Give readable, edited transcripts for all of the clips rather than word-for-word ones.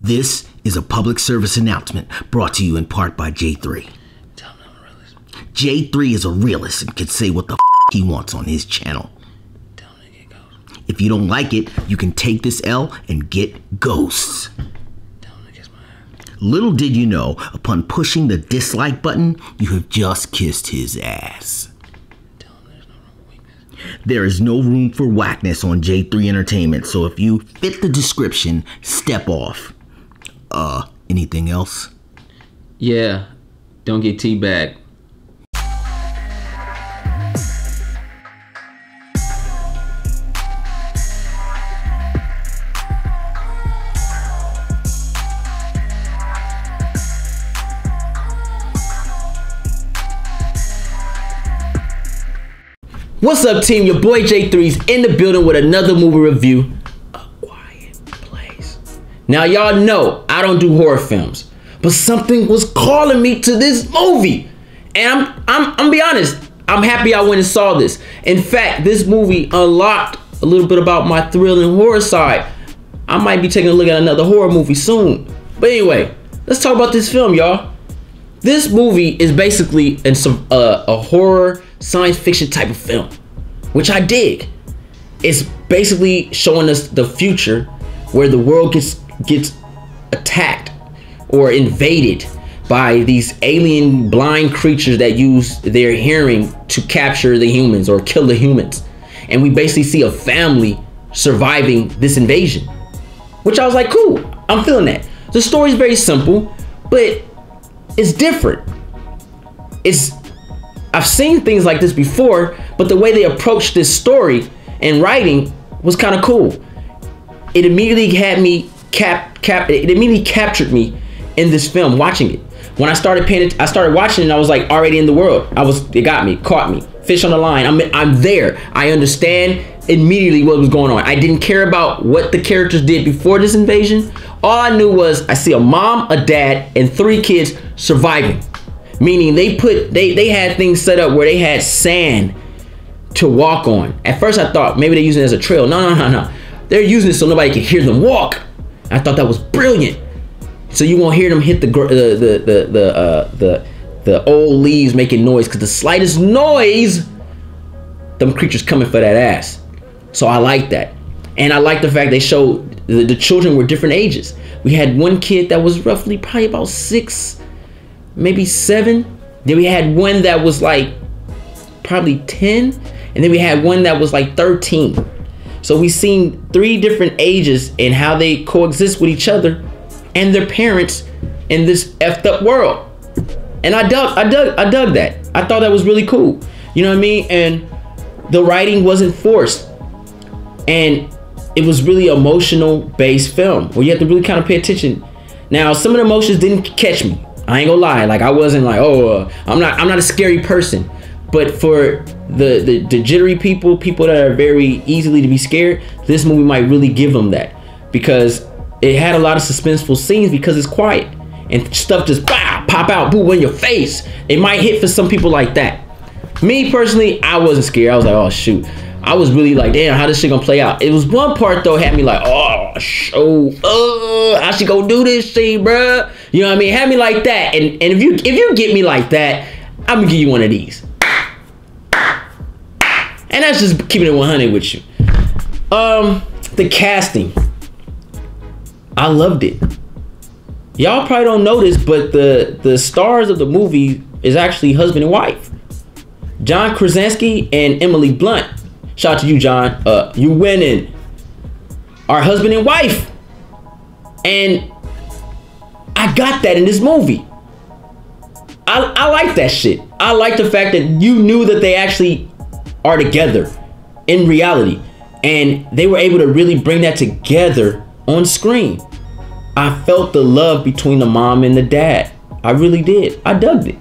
This is a public service announcement brought to you in part by J3. Tell him I'm a realist. J3 is a realist and can say what the he wants on his channel. Tell him to get ghosts. If you don't like it, you can take this L and get ghosts. Tell him to kiss my ass. Little did you know, upon pushing the dislike button, you have just kissed his ass. Tell him there's no room for weakness. There is no room for whackness on J3 Entertainment, so if you fit the description, step off. Anything else? Yeah, don't get teabagged. What's up, team? Your boy J3's in the building with another movie review. A Quiet Place. Now, y'all know I don't do horror films, but something was calling me to this movie, and I'm be honest, I'm happy I went and saw this. In fact, this movie unlocked a little bit about my thrill and horror side. I might be taking a look at another horror movie soon. But anyway, let's talk about this film, y'all. This movie is basically a horror science fiction type of film, which I dig. It's basically showing us the future where the world gets attacked or invaded by these alien blind creatures that use their hearing to capture the humans or kill the humans. And we basically see a family surviving this invasion, which I was like, cool, I'm feeling that. The story is very simple, but it's different. I've seen things like this before, but the way they approached this story and writing was kind of cool. It immediately had me it immediately captured me in this film watching it. When I started watching it, I was like already in the world. It got me, caught me, fish on the line. I'm there. I understand immediately what was going on. I didn't care about what the characters did before this invasion. All I knew was I see a mom, a dad, and 3 kids surviving. Meaning they had things set up where they had sand to walk on. At first I thought maybe they're using it as a trail. No. They're using it so nobody can hear them walk. I thought that was brilliant. So you won't hear them hit the old leaves making noise, because the slightest noise, them creatures coming for that ass. So I like that. And I like the fact they showed the children were different ages. We had one kid that was roughly probably about 6, maybe 7. Then we had one that was like probably 10. And then we had one that was like 13. So we seen 3 different ages and how they coexist with each other and their parents in this effed up world. And I dug that. I thought that was really cool. You know what I mean? And the writing wasn't forced. And it was really emotional based film where you have to really kind of pay attention. Now, some of the emotions didn't catch me. I ain't gonna lie. Like, I wasn't like, I'm not a scary person. But for the jittery people that are very easily to be scared, this movie might really give them that, because it had a lot of suspenseful scenes because it's quiet and stuff just pop out, boo, in your face. It might hit for some people like that. Me personally, I wasn't scared. I was like, oh shoot. I was really like, damn, how this shit gonna play out? It was one part though had me like, I should go do this shit, bruh. You know what I mean? Had me like that. And if you get me like that, I'm gonna give you one of these. And that's just keeping it 100 with you. The casting, I loved it. Y'all probably don't know this, but the stars of the movie is actually husband and wife. John Krasinski and Emily Blunt. Shout out to you, John. You winning. Our husband and wife. And I got that in this movie. I like that shit. I like the fact that you knew that they actually are together in reality. And they were able to really bring that together on screen. I felt the love between the mom and the dad. I really did. I dug it.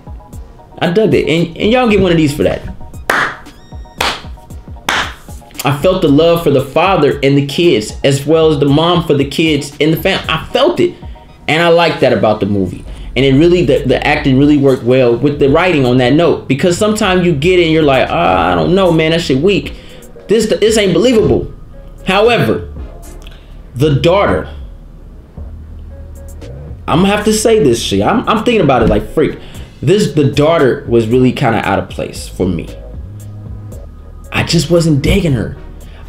And y'all get one of these for that. I felt the love for the father and the kids, as well as the mom for the kids and the family. I felt it. And I like that about the movie. And it really, the acting really worked well with the writing on that note. Because sometimes you get it and you're like, I don't know, man, that shit weak. This ain't believable. However, the daughter I'm gonna have to say this shit. I'm thinking about it like freak. The daughter was really kind of out of place for me. I just wasn't digging her.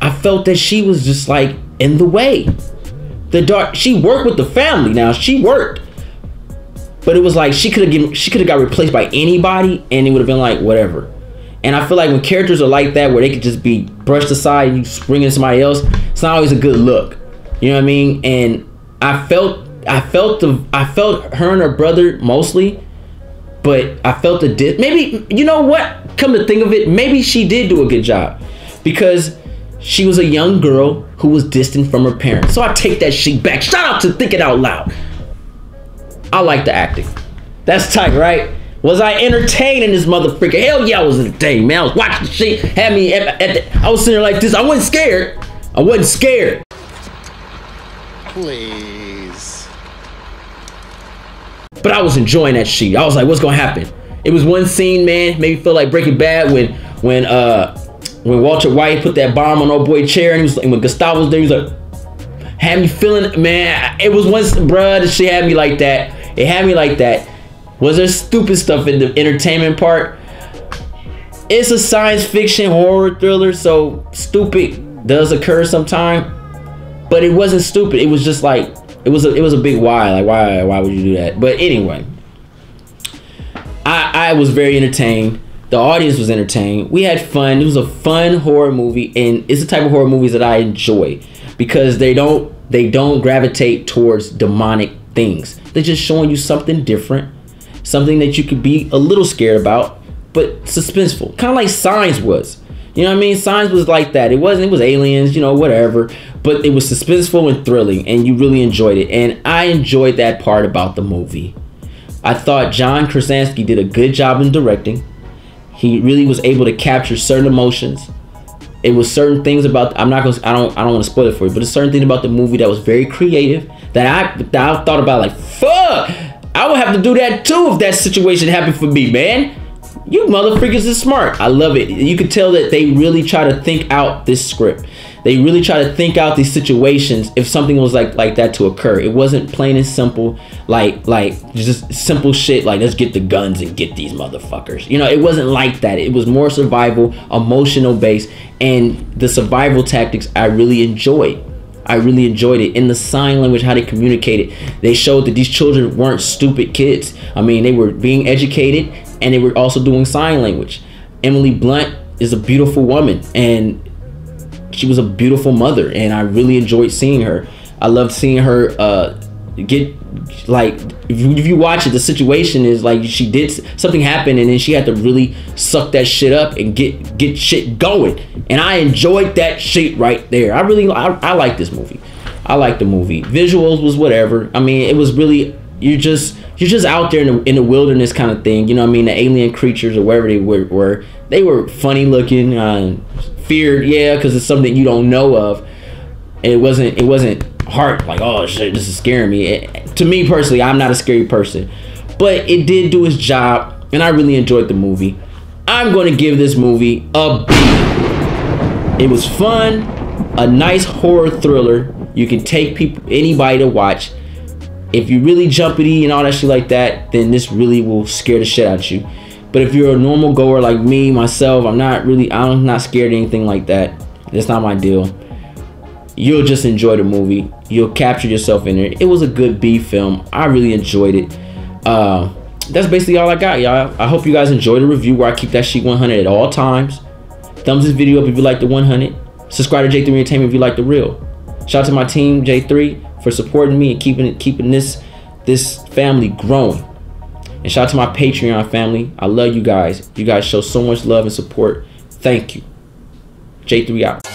I felt that she was just like in the way. The daughter, she worked with the family. Now she worked, but it was like she could have got replaced by anybody, and it would have been like whatever. And I feel like when characters are like that, where they could just be brushed aside and you bring in somebody else, it's not always a good look. You know what I mean? And I felt her and her brother mostly, but I felt maybe, you know what? Come to think of it, maybe she did do a good job, because she was a young girl who was distant from her parents. So I take that shit back. Shout out to Thinking Out Loud. I like the acting. That's tight, right? Was I entertained in this motherfucker? Hell yeah, I was entertained, man. I was watching the shit. Had me I was sitting there like this. I wasn't scared. I wasn't scared. Please. But I was enjoying that shit. I was like, what's gonna happen? It was one scene, man, made me feel like Breaking Bad when Walter White put that bomb on old boy's chair, and he was like, when Gustavo was there, he was like, had me feeling, man. It was once, bruh, that shit had me like that. It had me like that. Was there stupid stuff in the entertainment part? It's a science fiction horror thriller, so stupid does occur sometime. But it wasn't stupid. It was just like it was a big why. Like why would you do that? But anyway, I was very entertained. The audience was entertained. We had fun. It was a fun horror movie, and it's the type of horror movies that I enjoy because they don't gravitate towards demonic things. They're just showing you something different, something that you could be a little scared about, but suspenseful. Kind of like Signs was. You know what I mean? Signs was like that. It was aliens, you know, whatever. But it was suspenseful and thrilling, and you really enjoyed it. And I enjoyed that part about the movie. I thought John Krasinski did a good job in directing. He really was able to capture certain emotions. It was certain things about, I don't want to spoil it for you, but it's certain things about the movie that was very creative that I thought about like, fuck, I would have to do that too if that situation happened for me, man. You motherfuckers is smart. I love it. You could tell that they really try to think out this script. They really try to think out these situations if something was like that to occur. It wasn't plain and simple, like just simple shit like let's get the guns and get these motherfuckers. You know, it wasn't like that. It was more survival, emotional based, and the survival tactics I really enjoyed. I really enjoyed it. In the sign language, how they communicated, they showed that these children weren't stupid kids. I mean, they were being educated, and they were also doing sign language. Emily Blunt is a beautiful woman, and she was a beautiful mother, and I really enjoyed seeing her. I loved seeing her get, like, if you watch it, the situation is like she did something happen, and then she had to really suck that shit up and get shit going. And I enjoyed that shit right there. I like this movie. I like the movie. Visuals was whatever. I mean, it was really, you're just out there in the wilderness kind of thing. You know what I mean? The alien creatures or wherever they were funny looking, feared, yeah, because it's something you don't know of. It wasn't hard, like, oh shit, this is scaring me. To me personally, I'm not a scary person, but it did do its job, and I really enjoyed the movie. I'm going to give this movie a B. It was fun, a nice horror thriller. You can take anybody to watch. If you really jumpity and all that shit like that, then this really will scare the shit out of you. But if you're a normal goer like me, myself, I'm not scared of anything like that. That's not my deal. You'll just enjoy the movie. You'll capture yourself in it. It was a good B film. I really enjoyed it. That's basically all I got, y'all. I hope you guys enjoyed the review where I keep that sheet 100 at all times. Thumbs this video up if you like the 100. Subscribe to J3 Entertainment if you like the real. Shout out to my team, J3, for supporting me and keeping this family growing. And shout out to my Patreon family. I love you guys. You guys show so much love and support. Thank you. J3 out.